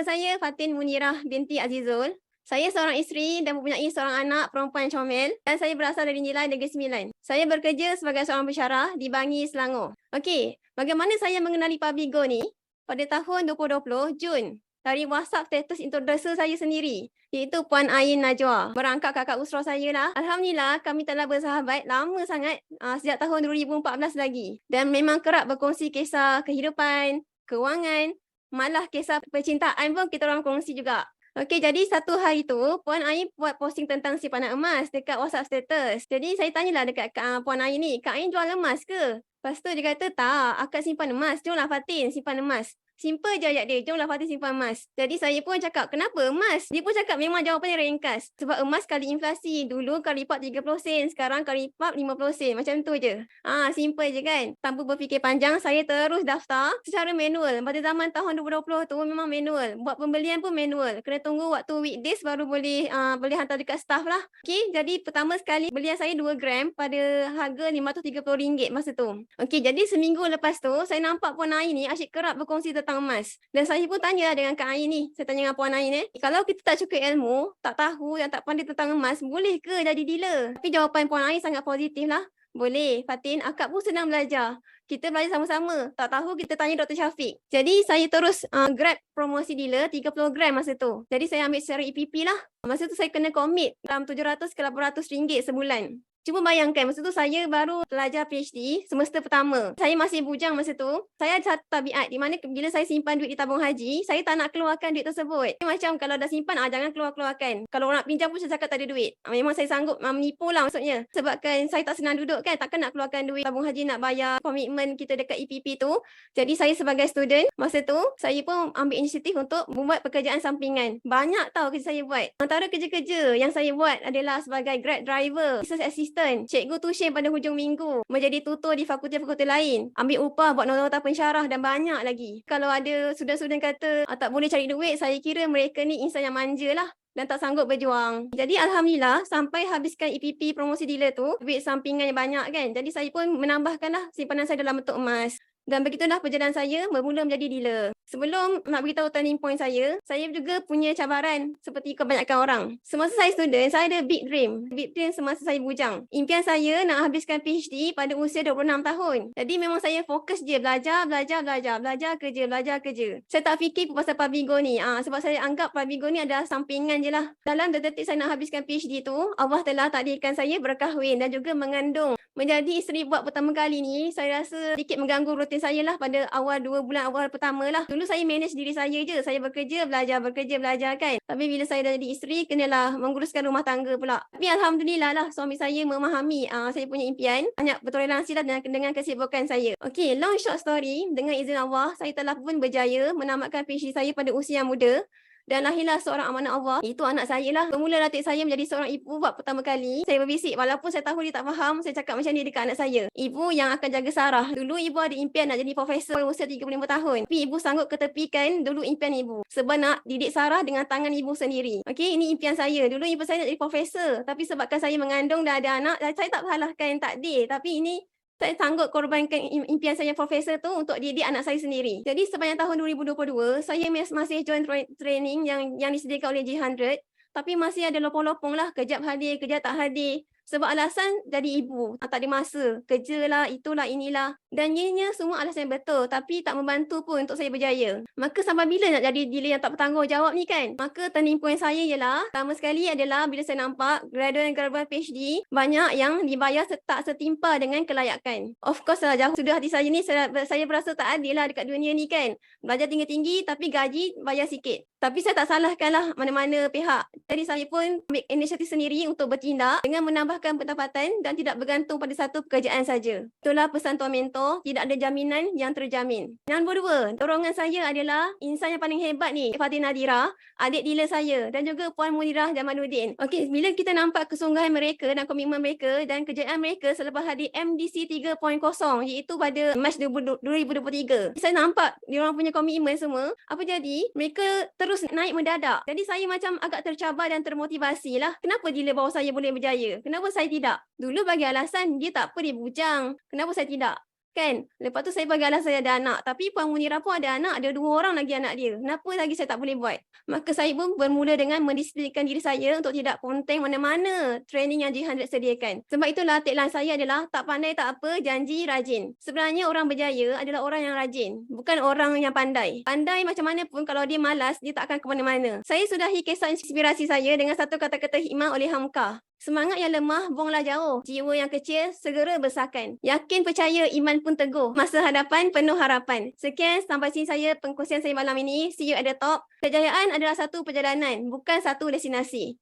Nama saya Fatin Munirah binti Azizul. Saya seorang isteri dan mempunyai seorang anak perempuan yang comel dan saya berasal dari Nilai Negeri Sembilan. Saya bekerja sebagai seorang pensyarah di Bangi, Selangor. Okey, bagaimana saya mengenali Pabigo ni? Pada tahun 2020, Jun, dari WhatsApp status introducer saya sendiri, iaitu Puan Ain Najwa. Berangkat kakak usrah saya lah. Alhamdulillah, kami telah bersahabat lama sangat, sejak tahun 2014 lagi. Dan memang kerap berkongsi kisah kehidupan, kewangan, malah kisah percintaan pun kita orang kongsi juga. Okey, jadi satu hari tu Puan Ain buat posting tentang simpanan emas dekat WhatsApp status. Jadi saya tanyalah dekat Puan Ain ni, Kak Ain jual emas ke? Lepas tu dia kata, tak, akak simpan emas. Jomlah Fatin simpan emas. Simple je ayat dia, jomlah Fatin simpan emas. Jadi saya pun cakap, kenapa emas? Dia pun cakap memang jawapan dia ringkas. Sebab emas kali inflasi. Dulu kali lipat 30 sen, sekarang kali lipat 50 sen. Macam tu je. Simple je kan. Tanpa berfikir panjang, saya terus daftar secara manual. Pada zaman tahun 2020 tu memang manual. Buat pembelian pun manual. Kena tunggu waktu weekdays baru boleh hantar dekat staff lah. Okey, jadi pertama sekali belian saya 2 gram pada harga RM530 masa tu. Okey, jadi seminggu lepas tu saya nampak Puan Ain ni asyik kerap berkongsi tentang emas. Dan saya pun tanya dengan Kak Ain ni. Saya tanya dengan Puan Ain kalau kita tak cukup ilmu, tak tahu dan tak pandai tentang emas, boleh ke jadi dealer? Tapi jawapan Puan Ain sangat positif lah. Boleh, Fatin, akak pun senang belajar. Kita belajar sama-sama. Tak tahu, kita tanya Dr. Syafiq. Jadi saya terus grab promosi dealer 30 gram masa tu. Jadi saya ambil secara EPP lah. Masa tu saya kena commit dalam RM700 ke RM800 sebulan. Cuma bayangkan, masa tu saya baru pelajar PhD semester pertama. Saya masih bujang masa tu. Saya ada satu tabiat di mana bila saya simpan duit di tabung haji, saya tak nak keluarkan duit tersebut. Macam kalau dah simpan, jangan keluarkan. Kalau orang nak pinjam pun saya cakap tak ada duit. Memang saya sanggup menipu lah maksudnya. Sebabkan saya tak senang duduk kan, takkan nak keluarkan duit tabung haji nak bayar komitmen kita dekat EPP tu. Jadi saya sebagai student, masa tu saya pun ambil inisiatif untuk membuat pekerjaan sampingan. Banyak tau kerja saya buat. Antara kerja-kerja yang saya buat adalah sebagai Grab driver, research assistant, cikgu tuition pada hujung minggu, menjadi tutor di fakulti-fakulti lain, ambil upah buat nota pensyarah dan banyak lagi. Kalau ada student-student kata tak boleh cari duit, saya kira mereka ni insan yang manja lah dan tak sanggup berjuang. Jadi Alhamdulillah sampai habiskan EPP promosi dealer tu, duit sampingannya banyak kan. Jadi saya pun menambahkanlah simpanan saya dalam bentuk emas. Dan begitulah perjalanan saya bermula menjadi dealer. Sebelum nak beritahu turning point saya juga punya cabaran seperti kebanyakan orang. Semasa saya student, saya ada big dream. Big dream semasa saya bujang. Impian saya nak habiskan PhD pada usia 26 tahun. Jadi memang saya fokus je belajar kerja. Saya tak fikir pasal Pabigo ni. Sebab saya anggap Pabigo ni adalah sampingan je lah. Dalam detik saya nak habiskan PhD tu, Allah telah takdirkan saya berkahwin dan juga mengandung. Menjadi isteri buat pertama kali ni, saya rasa sedikit mengganggu rutin saya lah pada awal 2 bulan awal pertama lah. Dulu saya manage diri saya je. Saya bekerja, belajar kan. Tapi bila saya dah jadi isteri, kenalah menguruskan rumah tangga pula. Tapi Alhamdulillah lah, suami saya memahami saya punya impian. Banyak bertoleransi lah dengan kesibukan saya. Okay, long short story. Dengan izin Allah, saya telah pun berjaya menamatkan PhD saya pada usia yang muda. Dan lahirlah seorang amanah Allah. Itu anak saya lah. Bermula latih saya menjadi seorang ibu buat pertama kali. Saya berbisik. Walaupun saya tahu dia tak faham, saya cakap macam ni dekat anak saya. Ibu yang akan jaga Sarah. Dulu ibu ada impian nak jadi profesor usia 35 tahun. Tapi ibu sanggup ketepikan dulu impian ibu. Sebab nak didik Sarah dengan tangan ibu sendiri. Okey, ini impian saya. Dulu ibu saya nak jadi profesor. Tapi sebabkan saya mengandung dan ada anak, saya tak salahkan takdir. Tapi ini saya sanggup korbankan impian saya profesor tu untuk didik anak saya sendiri. Jadi sepanjang tahun 2022, saya masih join training yang disediakan oleh G100. Tapi masih ada lopong-lopong lah. Kejap hadir, kejap tak hadir. Sebab alasan jadi ibu. Tak ada masa. Kerja lah, itulah, inilah. Dan ianya semua alasan yang betul. Tapi tak membantu pun untuk saya berjaya. Maka sampai bila nak jadi dealer yang tak bertanggungjawab ni kan? Maka turning point saya ialah, pertama sekali adalah bila saya nampak graduate dan graduate PhD, banyak yang dibayar tak setimpa dengan kelayakan. Of course lah, jauh sudah hati saya ni, saya berasa tak adil lah dekat dunia ni kan. Belajar tinggi-tinggi tapi gaji bayar sikit. Tapi saya tak salahkan lah mana-mana pihak. Jadi saya pun ambil inisiatif sendiri untuk bertindak dengan menambahkan pendapatan dan tidak bergantung pada satu pekerjaan saja. Itulah pesan Tuan Mentor, tidak ada jaminan yang terjamin. Yang kedua, dorongan saya adalah insan yang paling hebat ni, Fatin Nadira, adik dealer saya dan juga Puan Munirah Jamaluddin. Okey, bila kita nampak kesungguhan mereka dan komitmen mereka dan kejayaan mereka selepas hadir MDC 3.0 iaitu pada Mac 2023. Saya nampak diorang punya komitmen semua. Apa jadi? Mereka terus naik mendadak. Jadi saya macam agak tercabar dan termotivasi lah. Kenapa dealer bawah saya boleh berjaya? Kenapa saya tidak? Dulu bagi alasan dia tak apa, dia bujang. Kenapa saya tidak? Kan? Lepas tu saya bagi alasan saya ada anak. Tapi Puan Munirah pun ada anak, ada 2 orang lagi anak dia. Kenapa lagi saya tak boleh buat? Maka saya pun bermula dengan mendisiplinkan diri saya untuk tidak ponteng mana-mana training yang Jihan sediakan. Sebab itulah tagline saya adalah tak pandai tak apa, janji rajin. Sebenarnya orang berjaya adalah orang yang rajin, bukan orang yang pandai. Pandai macam mana pun kalau dia malas, dia tak akan ke mana-mana. Saya sudahi kisah inspirasi saya dengan satu kata-kata hikmah oleh Hamka. Semangat yang lemah, buanglah jauh. Jiwa yang kecil, segera besarkan. Yakin, percaya, iman pun teguh. Masa hadapan, penuh harapan. Sekian, sampai sini saya pengkongsian saya malam ini. See you at the top. Kejayaan adalah satu perjalanan, bukan satu destinasi.